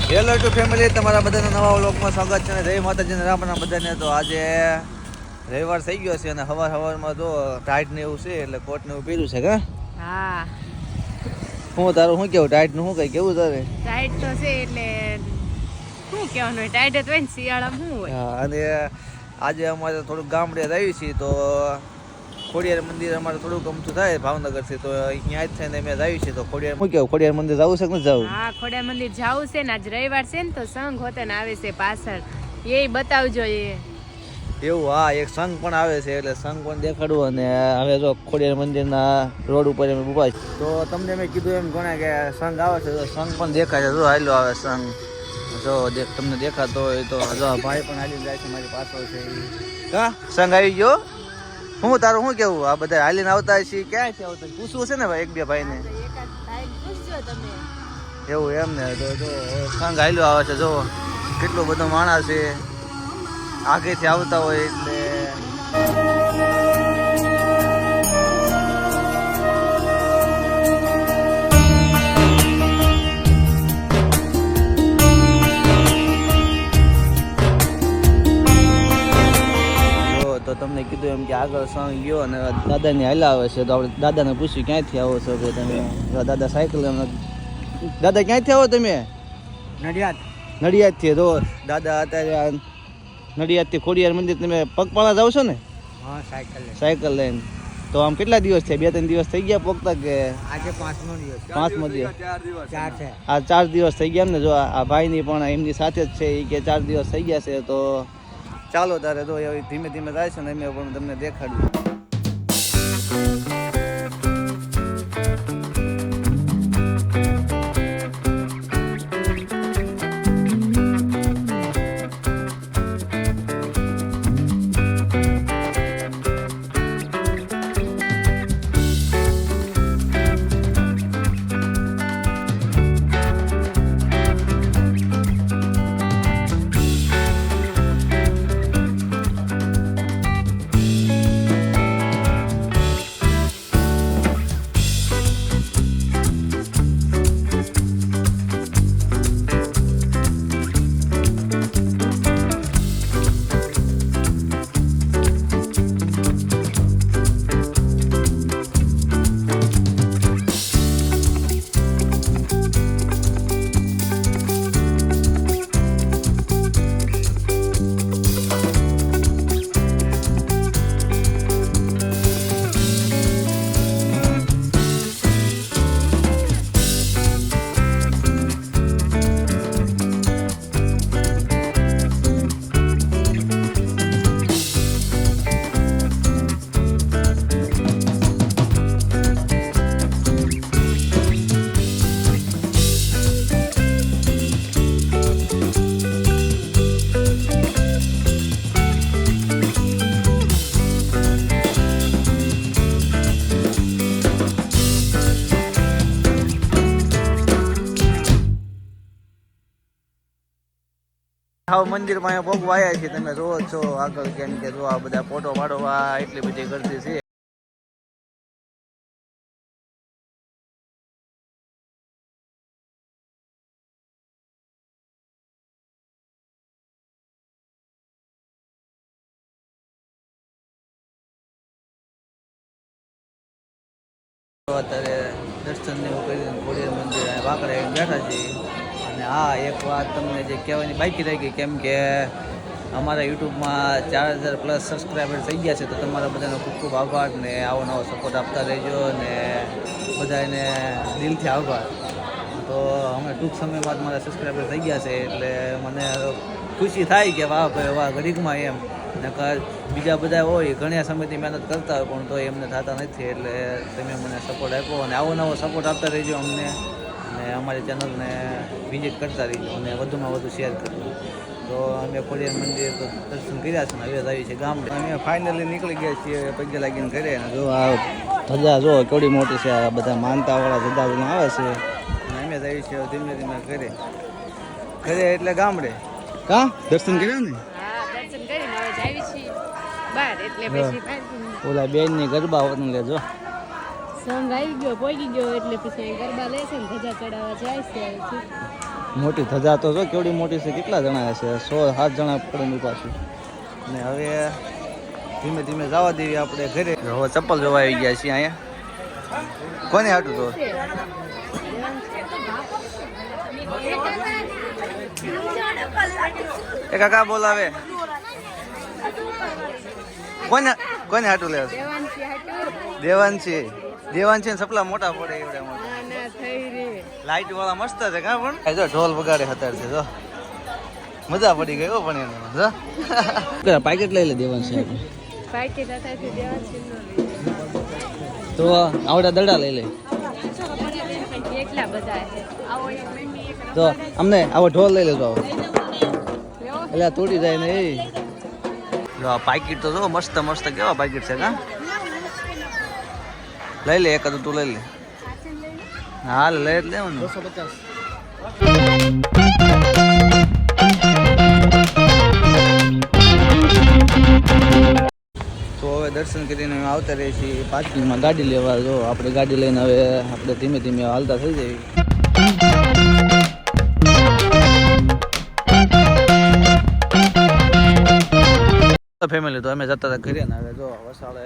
Hello two family, તમારા બધાના નવા વ્લોગમાં સ્વાગત છે. જય માતાજીને રામના બધાને. તો આજે રવિવાર થઈ ગયો છે અને સવારમાં તો ટાઈટ ને એવું છે એટલે કોટ ને એવું પહેર્યું છે. હા, હું તારું શું કેવું? ટાઈટ નું શું કઈ કેવું તારે? ટાઈટ તો છે એટલે શું કહેવાનું, ટાઈટ જ હોય ને શિયાળામાં શું હોય. હા, અને આજે અમારે થોડુંક ગામડે આવી છીએ તો ખોડિયાર મંદિર અમારે થોડુંક ગમતું થાય ભાવનગરથી, તો અહીંયા જ થઈને અમે આવી છીએ. તો ખોડિયાર શું કેવું, ખોડિયાર મંદિર જવું છે કે નથી જવું? હા, ખોડિયાર મંદિર જવું છે ને. આજ રવિવાર છે ને તો સંઘ હોતે ને આવે છે પાછળ, એ બતાવજો. એવું? હા, એક સંઘ પણ આવે છે એટલે સંઘ પણ દેખાડવું. અને હવે જો ખોડિયાર મંદિરના રોડ ઉપર અમે ઊભા છીએ તો તમને મેં કીધું એમ ગણાય કે સંઘ આવે છે તો સંઘ પણ દેખાય છે. જો હાલો આવે સંઘ, જો તમને દેખાતો હોય તો. જો ભાઈ પણ હાલી જાય છે મારી પાછળ છે. કા સંઘ આવી ગયો? હું તારું શું કેવું? આ બધા હાલીને આવતા છે, ક્યાંથી આવતા પૂછવું છે ને ભાઈ એક બે ભાઈને. એવું એમ ને? તો જો સંઘ હાલ્યો આવે છે. જો કેટલો બધો માણસ છે આગેથી આવતા હોય એટલે. તો તમને કીધું એમ કે આગળ સંઘ ગયો અને દાદાની હાલ્યા આવે છે તો આપણે દાદાને પૂછ્યું ક્યાંથી આવો છો કે તમે? દાદા સાયકલ. દાદા ક્યાંથી આવો તમે? નડિયાદથી. તો દાદા અત્યારે નડિયાદથી ખોડિયાર મંદિર તમે પગપાળા જાવ છો ને? હા, સાયકલ લઈને. તો આમ કેટલા દિવસ થયા? 2-3 દિવસ થઈ ગયા પોગતા કે આજે પાંચમો દિવસ? 5મો દિવસ. 4 છે. આ 4 દિવસ થઈ ગયા એમ ને? જો આ ભાઈની પણ એમની સાથે જ છે એ કે 4 દિવસ થઈ ગયા છે. તો ચાલો તારે તો ધીમે ધીમે જાય છે ને અમે પણ તમને દેખાડ્યું. હાવ મંદિરમાં અહીંયા બહુ વાયા છે, તમે જોવો છો આગળ. કેમ કે જો આ બધા ફોટો પાડવા એટલી બધી ગરદી છે. અત્યારે દર્શન ને એવું કરીને ખોડિયાર મંદિર વાંકડે બેઠા છીએ. અને હા, એક વાત તમને જે કહેવાની બાકી રહી ગઈ, કેમ કે અમારા યુટ્યુબમાં 4000+ સબસ્ક્રાઈબર થઈ ગયા છે. તો તમારા બધાનો ખૂબ ખૂબ આભાર ને આવો નવો સપોર્ટ આપતા રહેજો ને બધાને દિલથી આભાર. તો અમે ટૂંક સમયમાં જ મારા સબસ્ક્રાઈબર થઈ ગયા છે એટલે મને ખુશી થાય કે વાહ ભાઈ વાહ, ઘડીકમાં એમ. નકર બીજા બધા હોય ઘણા સમયથી મહેનત કરતા હોય પણ તો એમને થતા નથી. એટલે તમે મને સપોર્ટ આપ્યો અને આવો નવો સપોર્ટ આપતા રહેજો અમને. અને અમારી ચેનલને વિઝિટ કરતા રહીજો અને વધુમાં વધુ શેર કરજો. તો અમે ખોડિયાર મંદિર તો દર્શન કર્યા છે ને હવે આવી છે ગામડે. અમે ફાઇનલી નીકળી ગયા છીએ પગે લાગીને ઘરે. જો આ ધજા જો કેવડી મોટી છે, આ બધા માનતાવાળા ધજા આવે છે. અને અમે જઈએ છીએ ધીમે ધીમે ઘરે એટલે ગામડે. કા દર્શન કર્યા ને? હા, દર્શન કરીને હવે જાવી છીએ બહાર. એટલે પછી ઓલા બેન ની ગરબા હોત લેજો. સંગ આવી ગયો, પોગી ગયો એટલે પછી ગરબા લેશે ને ધજા ચડાવવા જાય છે. મોટી ધજા તો જો કેવડી મોટી છે, કેટલા જણા હશે, 6-7 જણા પકડીને પાછું. અને હવે ધીમે ધીમે જવા દેવી આપણે ઘરે. હવે ચપ્પલ જોવા આવી ગયા છીએ અહીંયા. કોને હાટું તો એ કાકા બોલાવે, કોને કોને હાટું લેવા? દેવાંશી. દેવાંશી ને સપલા મોટા પડે એવડા મોટા. લાઈટ વાળા મસ્ત છે કા? પણ જો ઢોલ વગાડે અત્યારે છે, જો મજા પડી ગઈ હો. પણ એને જો પાકેટ લઈ લે દેવાંશી. પાકેટ હતા દેવાંશી તો આવડા દડા લઈ લે. કેટલા બધા છે. તો અમને આવો ઢોલ લઈ લેજો. એટલે તોડી જાય ને એ. પાકીટ તો જો મસ્ત મસ્ત કેવા પાકીટ છે કા? લઈ લે એકાદ તું લઈ લે. હાલ લઈ જ લેવું ને. 250. તો હવે દર્શન કરીને અમે આવતા રહીએ છીએ પાર્કિંગમાં ગાડી લેવા. જો આપણે ગાડી લઈને હવે આપણે ધીમે ધીમે હાલતા થઈ જઈએ. ફેમિલી તો અમે જતા હતા ઘરે ને હવે જો વસાળે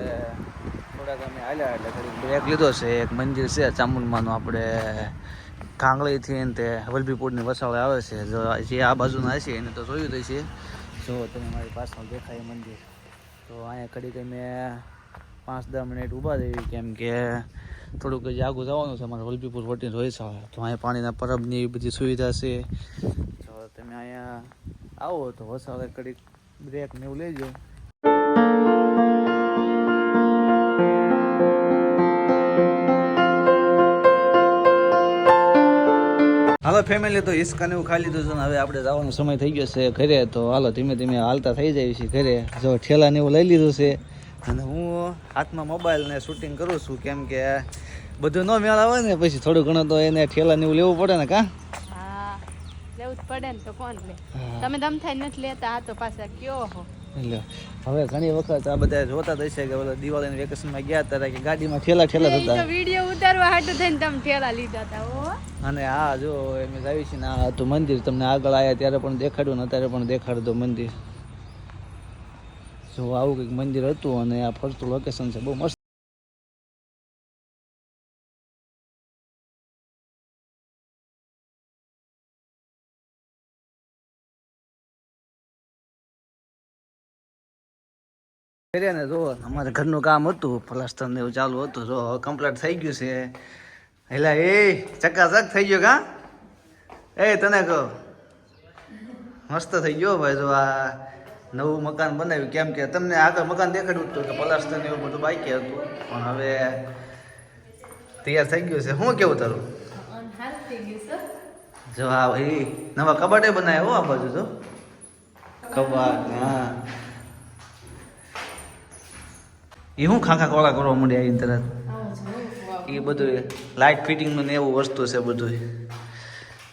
થોડાક અમે હાલ્યા એટલે ઘડી બ્રેક લીધો છે. એક મંદિર છે ચામુંડમાનું, આપણે કાંગળીથી ને તે વલભીપુરની વસાળે આવે છે. જો જે આ બાજુના હશે એને તો જોયું જ છે. જો તમે મારી પાછળ દેખાય મંદિર. તો અહીંયા ઘડીક મેં 5-10 મિનિટ ઊભા રહી, કેમ કે થોડુંક જ આગું જવાનું છે અમારે વલભીપુર વટીને રોહિસાળ. તો અહીંયા પાણીના પરબની એવી બધી સુવિધા છે. જો તમે અહીંયા આવો તો વસાળે ઘડીક બ્રેક ને એવું લેજો. હાલો ફેમિલી, તો હિસકાને એવું ખાઈ લીધું છે ને હવે આપણે જવાનો સમય થઈ ગયો છે ઘરે. તો હાલો ધીમે ધીમે હાલતા થઈ જાય છે ઘરે. જો ઠેલા ને એવું લઈ લીધું છે અને હું હાથમાં મોબાઈલ ને શૂટિંગ કરું છું, કેમ કે બધું ન મેળ આવે ને પછી થોડું ઘણું તો એને ઠેલા ને એવું લેવું પડે ને કા? હા લેવું જ પડે ને, તો કોણ લે? તમે દમ થાય નથી લેતા, આ તો પાછા કયો હો. હવે ઘણી વખત આ બધા જોતા જ હશે કે ઓલા દિવાળીના વેકેશનમાં ગયા હતા કે ગાડીમાં ઠેલા થતા. વિડીયો ઉતારવા હાટું થઈને તમે ઠેલા લીધા હતા. ઓ અને આ જો એમ આવી છે ને આ હતું મંદિર. તમને આગળ આવ્યા ત્યારે પણ દેખાડ્યું ને અત્યારે પણ દેખાડ દો મંદિર. જો આવું કંઈક મંદિર હતું અને આ ફરતું લોકેશન છે, બહુ મસ્ત. ને જો અમારે ઘરનું કામ હતું, પ્લાસ્ટર ને એવું ચાલુ હતું. જો કમ્પ્લીટ થઈ ગયું છે. એટલે એ ચકાચક થઈ ગયો કા? એ તને કહો મસ્ત થઈ ગયો ભાઈ. જો આ નવું મકાન બનાવ્યું, કેમ કે તમને આગળ મકાન દેખાડ્યું હતું કે પ્લાસ્ટર ને એવું બધું બાકી હતું, પણ હવે તૈયાર થઈ ગયું છે. શું કેવું તારું? જો હા ભાઈ નવા કબાટે બનાવ્યા હો આ બાજુ. જો કબાટ, હા એ શું ખાખા કોળા કરવા માંડ્યા આવીને તરત. એ બધું લાઇટ ફિટિંગનું ને એવું વસ્તુ છે બધું.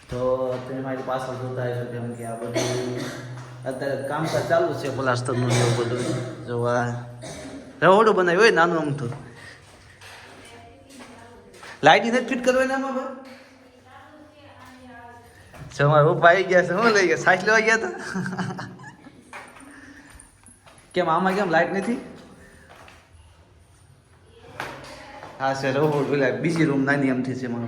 તો તમે મારી પાછળ જોતા હશો, કેમ કે આ બધું અત્યારે કામકાજ ચાલુ છે પ્લાસ્ટરનું એવું બધું. જો આ રહોડું બનાવ્યું હોય નાનું અમથું. લાઇટ નથી ફિટ કરવાની આમાં ભાઈ. જો મારા પપ્પા આવી ગયા છે. શું લઈ ગયા? સાઈઝ લેવા ગયા હતા. કેમ આમાં કેમ લાઇટ નથી? હા સર, બીજી રૂમ નાની એમથી છે મારો